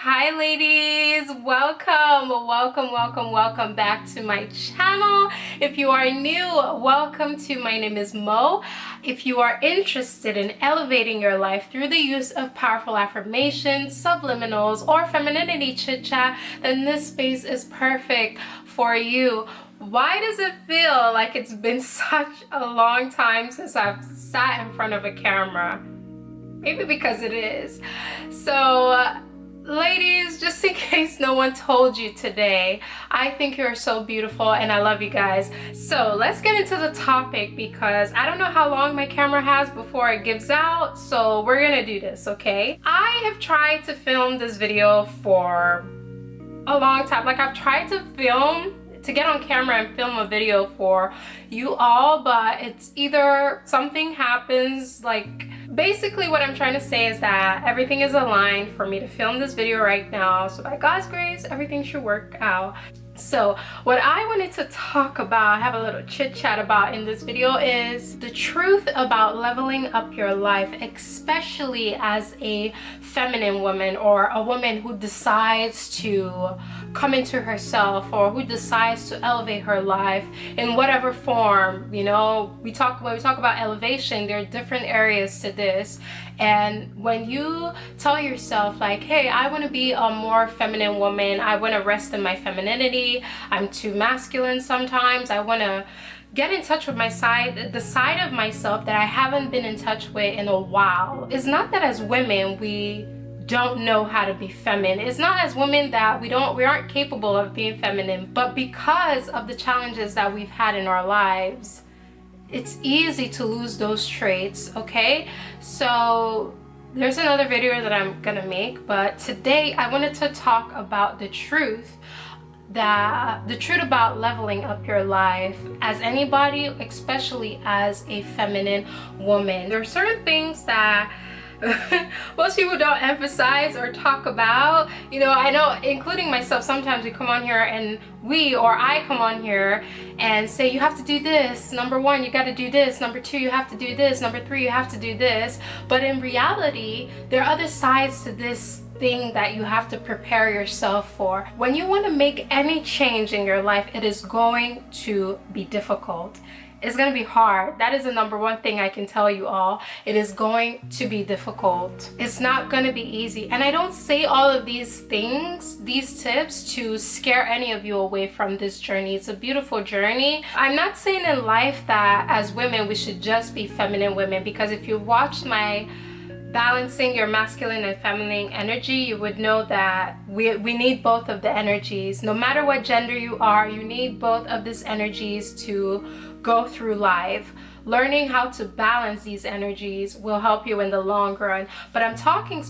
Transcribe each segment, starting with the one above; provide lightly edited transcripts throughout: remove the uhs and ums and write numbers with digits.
Hi ladies, welcome back to my channel. If you are new, welcome to my name is Mo. If you are interested in elevating your life through the use of powerful affirmations, subliminals, or femininity chit chat, then this space is perfect for you. Why does it feel like it's been such a long time since I've sat in front of a camera? Maybe because it is. Ladies, just in case no one told you today, I think you're so beautiful and I love you guys. So let's get into the topic because I don't know how long my camera has before it gives out. So we're gonna do this, okay? I have tried to film this video for a long time. Like I've tried to get on camera and film a video for you all, but it's either something happens. Like basically what I'm trying to say is that everything is aligned for me to film this video right now, so by God's grace everything should work out. So what I wanted to talk about, have a little chit chat about in this video, is the truth about leveling up your life, especially as a feminine woman or a woman who decides to come into herself or who decides to elevate her life in whatever form. You know, when we talk about elevation, there are different areas to this. And when you tell yourself like, hey, I want to be a more feminine woman, I want to rest in my femininity, I'm too masculine sometimes, I want to get in touch with my side, the side of myself that I haven't been in touch with in a while. It's not that as women we don't know how to be feminine. It's not as women that we aren't capable of being feminine, but because of the challenges that we've had in our lives, it's easy to lose those traits, okay? So there's another video that I'm gonna make, but today I wanted to talk about the truth about leveling up your life as anybody, especially as a feminine woman. There are certain things that most people don't emphasize or talk about. You know, I know, including myself, sometimes we come on here and I come on here and say, you have to do this. Number one, you got to do this. Number two, you have to do this. Number three, you have to do this. But in reality, there are other sides to this thing that you have to prepare yourself for. When you want to make any change in your life, it is going to be difficult. It's going to be hard. That is the number one thing I can tell you all. It is going to be difficult. It's not going to be easy. And I don't say all of these things, these tips, to scare any of you away from this journey. It's a beautiful journey. I'm not saying in life that as women we should just be feminine women, because if you watch my balancing your masculine and feminine energy, you would know that we need both of the energies. No matter what gender you are, you need both of these energies to go through life. Learning how to balance these energies will help you in the long run. But I'm talking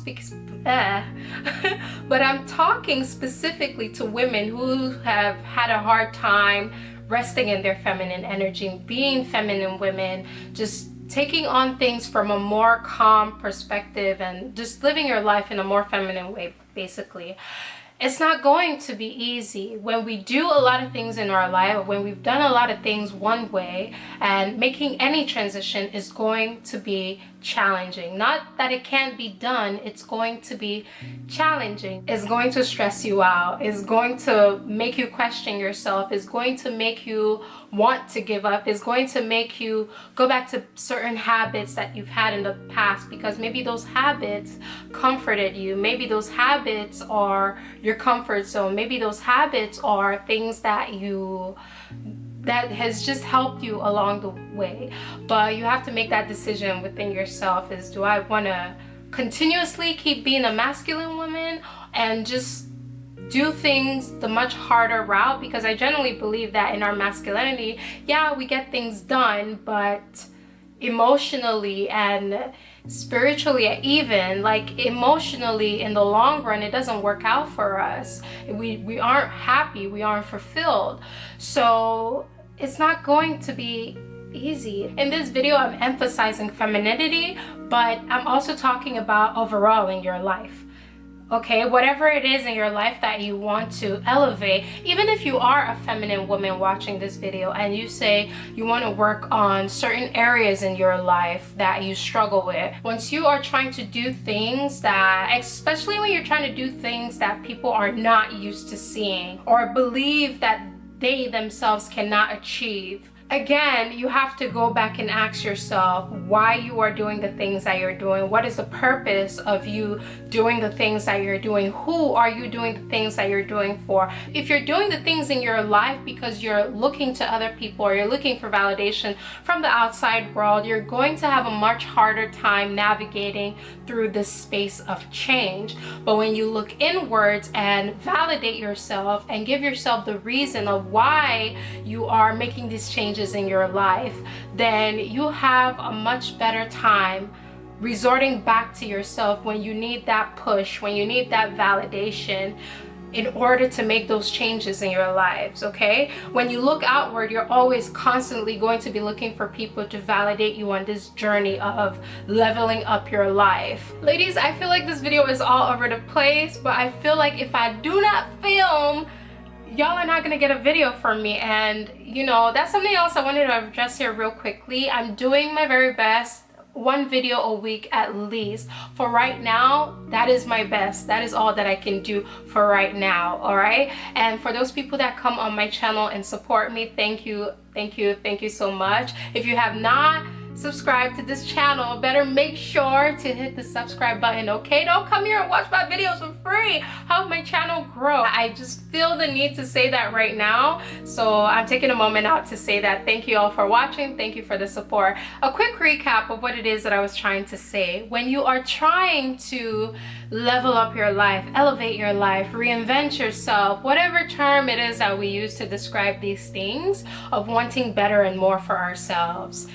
specifically to women who have had a hard time resting in their feminine energy, being feminine women, just taking on things from a more calm perspective and just living your life in a more feminine way, basically. It's not going to be easy. When we do a lot of things in our life, when we've done a lot of things one way, and making any transition is going to be challenging. Not that it can't be done, it's going to be challenging. It's going to stress you out. It's going to make you question yourself. It's going to make you want to give up. It's going to make you go back to certain habits that you've had in the past, because maybe those habits comforted you. Maybe those habits are your comfort zone. Maybe those habits are things that has just helped you along the way. But you have to make that decision within yourself, is do I want to continuously keep being a masculine woman and just do things the much harder route? Because I generally believe that in our masculinity, yeah, we get things done, but emotionally and spiritually, even like emotionally, in the long run, it doesn't work out for us. We aren't happy, we aren't fulfilled. So it's not going to be easy. In this video, I'm emphasizing femininity, but I'm also talking about overall in your life. Okay, whatever it is in your life that you want to elevate, even if you are a feminine woman watching this video and you say you want to work on certain areas in your life that you struggle with, once you are trying to do things that, especially when you're trying to do things that people are not used to seeing or believe that they themselves cannot achieve, again, you have to go back and ask yourself why you are doing the things that you're doing. What is the purpose of you doing the things that you're doing? Who are you doing the things that you're doing for? If you're doing the things in your life because you're looking to other people or you're looking for validation from the outside world, you're going to have a much harder time navigating through this space of change. But when you look inwards and validate yourself and give yourself the reason of why you are making these changes in your life, then you have a much better time resorting back to yourself when you need that push, when you need that validation in order to make those changes in your lives. Okay, when you look outward, you're always constantly going to be looking for people to validate you on this journey of leveling up your life. Ladies, I feel like this video is all over the place, but I feel like if I do not film, y'all are not gonna get a video from me. And you know, that's something else I wanted to address here real quickly. I'm doing my very best, one video a week at least. For right now, that is my best. That is all that I can do for right now. All right, and for those people that come on my channel and support me, thank you so much. If you have not subscribe to this channel, better make sure to hit the subscribe button. Okay, don't come here and watch my videos for free. Help my channel grow. I just feel the need to say that right now, so I'm taking a moment out to say that. Thank you all for watching. Thank you for the support. A quick recap of what it is that I was trying to say. When you are trying to level up your life, elevate your life, reinvent yourself, whatever term it is that we use to describe these things of wanting better and more for ourselves,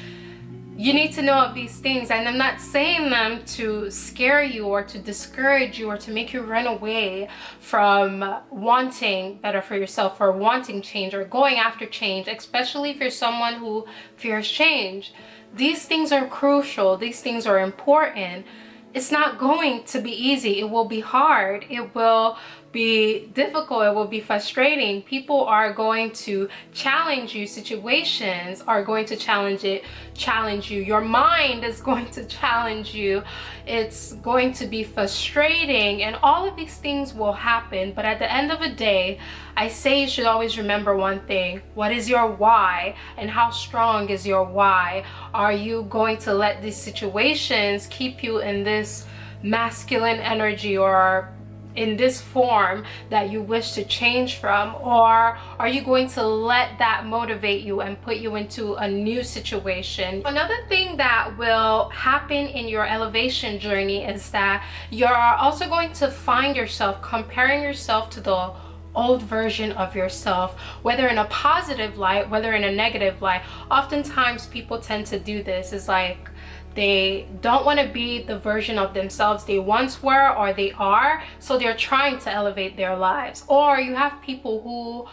you need to know of these things. And I'm not saying them to scare you or to discourage you or to make you run away from wanting better for yourself or wanting change or going after change, especially if you're someone who fears change. These things are crucial. These things are important. It's not going to be easy. It will be hard. It will be difficult. It will be frustrating. People are going to challenge you. Situations are going to challenge you. Your mind is going to challenge you. It's going to be frustrating, and all of these things will happen. But at the end of the day, I say you should always remember one thing. What is your why, and how strong is your why? Are you going to let these situations keep you in this masculine energy or in this form that you wish to change from, or are you going to let that motivate you and put you into a new situation? Another thing that will happen in your elevation journey is that you're also going to find yourself comparing yourself to the old version of yourself, whether in a positive light, whether in a negative light. Oftentimes people tend to do this. It's like they don't want to be the version of themselves they once were or they are, so they're trying to elevate their lives. Or you have people who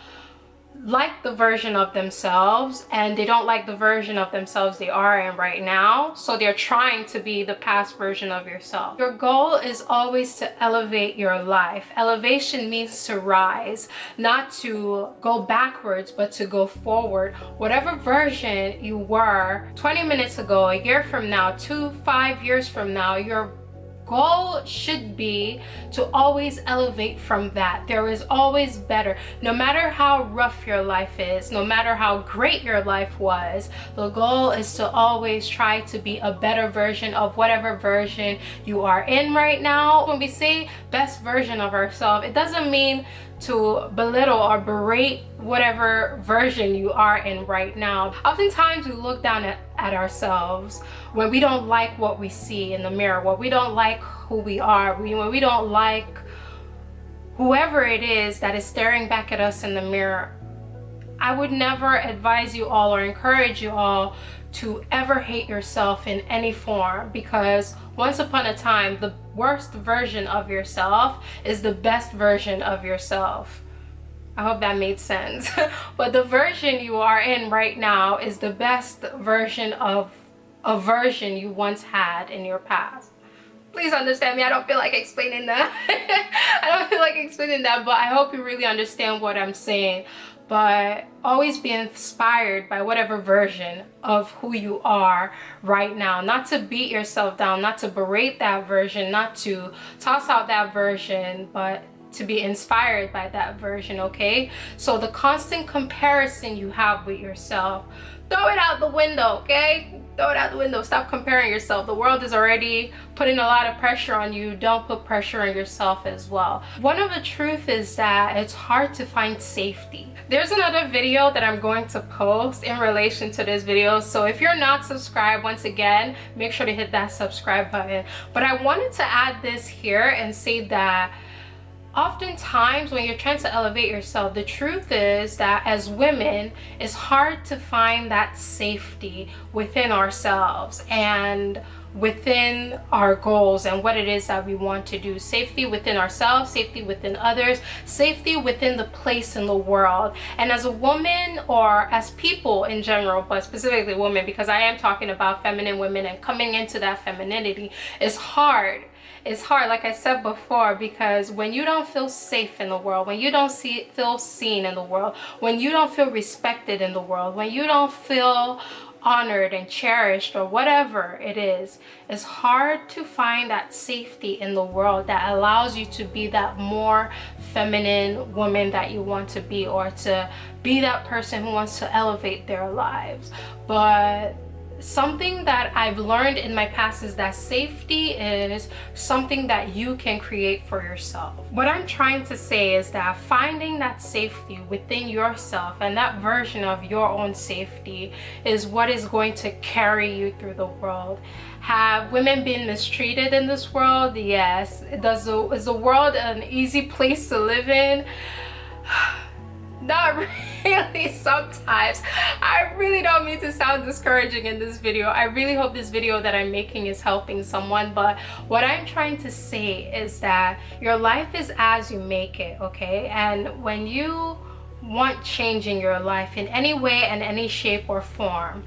like the version of themselves and they don't like the version of themselves they are in right now, so they're trying to be the past version of yourself. Your goal is always to elevate your life. Elevation means to rise, not to go backwards, but to go forward. Whatever version you were 20 minutes ago, a year from now, 5 years from now, your goal should be to always elevate from that. There is always better. No matter how rough your life is, no matter how great your life was, the goal is to always try to be a better version of whatever version you are in right now. When we say best version of ourselves, it doesn't mean to belittle or berate whatever version you are in right now. Oftentimes we look down at ourselves when we don't like what we see in the mirror, when we don't like who we are, when we don't like whoever it is that is staring back at us in the mirror. I would never advise you all or encourage you all to ever hate yourself in any form, because once upon a time, the worst version of yourself is the best version of yourself. I hope that made sense. But the version you are in right now is the best version of a version you once had in your past. Please understand me. I don't feel like explaining that. I don't feel like explaining that, but I hope you really understand what I'm saying. But always be inspired by whatever version of who you are right now. Not to beat yourself down, not to berate that version, not to toss out that version, but to be inspired by that version, okay? So the constant comparison you have with yourself, throw it out the window, okay? Throw it out the window. Stop comparing yourself. The world is already putting a lot of pressure on you. Don't put pressure on yourself as well. One of the truth is that it's hard to find safety. There's another video that I'm going to post in relation to this video. So if you're not subscribed, once again, make sure to hit that subscribe button. But I wanted to add this here and say that oftentimes when you're trying to elevate yourself, the truth is that as women, it's hard to find that safety within ourselves and within our goals and what it is that we want to do. Safety within ourselves, safety within others, safety within the place in the world. And as a woman, or as people in general, but specifically women, because I am talking about feminine women and coming into that femininity, is hard. It's hard, like I said before, because when you don't feel safe in the world, when you don't feel seen in the world, when you don't feel respected in the world, when you don't feel honored and cherished or whatever it is, it's hard to find that safety in the world that allows you to be that more feminine woman that you want to be, or to be that person who wants to elevate their lives. But something that I've learned in my past is that safety is something that you can create for yourself. What I'm trying to say is that finding that safety within yourself and that version of your own safety is what is going to carry you through the world. Have women been mistreated in this world? Yes. Is the world an easy place to live in? Not really. Sometimes. I really don't mean to sound discouraging in this video. I really hope this video that I'm making is helping someone, but what I'm trying to say is that your life is as you make it, okay? And when you want change in your life in any way and any shape or form,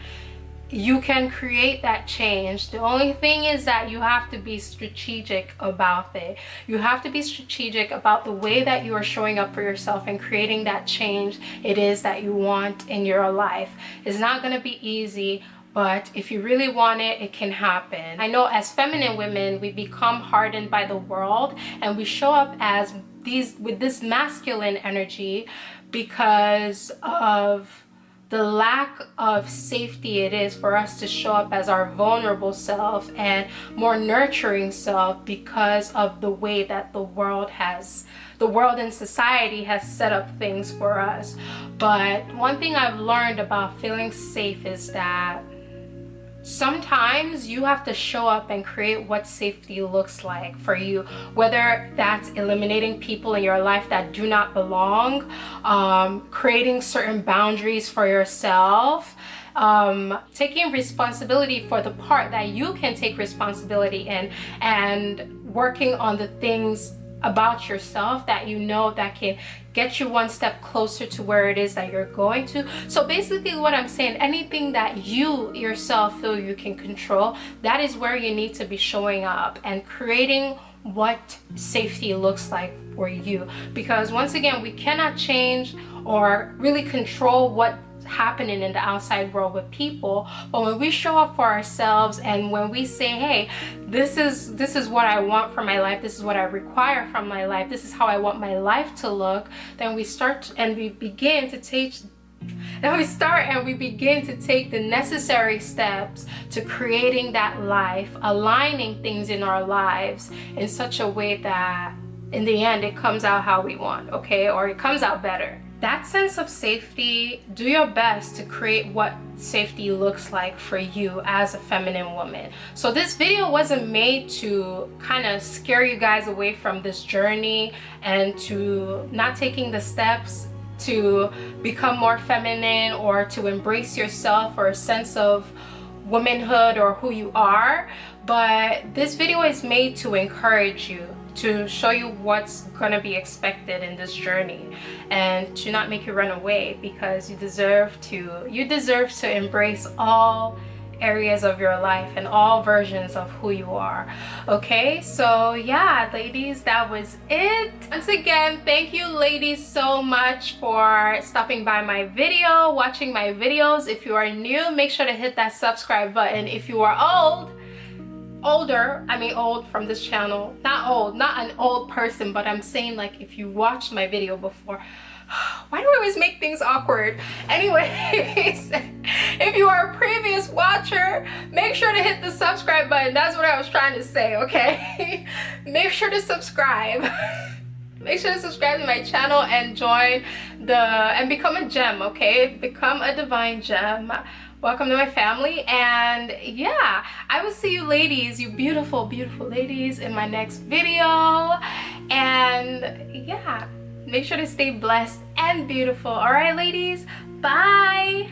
you can create that change. The only thing is that you have to be strategic about it. You have to be strategic about the way that you are showing up for yourself and creating that change it is that you want in your life. It's not going to be easy, but if you really want it, it can happen. I know as feminine women, we become hardened by the world and we show up as with this masculine energy because of the lack of safety it is for us to show up as our vulnerable self and more nurturing self because of the way that the world and society has set up things for us. But one thing I've learned about feeling safe is that sometimes you have to show up and create what safety looks like for you, whether that's eliminating people in your life that do not belong, creating certain boundaries for yourself, taking responsibility for the part that you can take responsibility in, and working on the things about yourself that you know that can get you one step closer to where it is that you're going to. So basically what I'm saying, anything that you yourself feel you can control, that is where you need to be showing up and creating what safety looks like for you. Because once again, we cannot change or really control what's happening in the outside world with people, but when we show up for ourselves and when we say, hey, this is what I want for my life, this is what I require from my life, this is how I want my life to look, then we start and we begin to take the necessary steps to creating that life, aligning things in our lives in such a way that in the end it comes out how we want, okay, or it comes out better. That sense of safety, do your best to create what safety looks like for you as a feminine woman. So this video wasn't made to kind of scare you guys away from this journey and to not taking the steps to become more feminine or to embrace yourself or a sense of womanhood or who you are. But this video is made to encourage you, to show you what's gonna be expected in this journey and to not make you run away, because you deserve to embrace all areas of your life and all versions of who you are. Okay, so yeah, ladies, that was it. Once again, thank you ladies so much for stopping by my video, watching my videos. If you are new, make sure to hit that subscribe button. If you are older, I mean old from this channel, not old, not an old person, but I'm saying like if you watched my video before. Why do I always make things awkward? Anyways, if you are a previous watcher, make sure to hit the subscribe button. That's what I was trying to say, okay? Make sure to subscribe. Make sure to subscribe to my channel and join and become a gem, okay? Become a divine gem. Welcome to my family, and yeah, I will see you ladies, you beautiful, beautiful ladies, in my next video. And yeah, make sure to stay blessed and beautiful. All right, ladies, bye.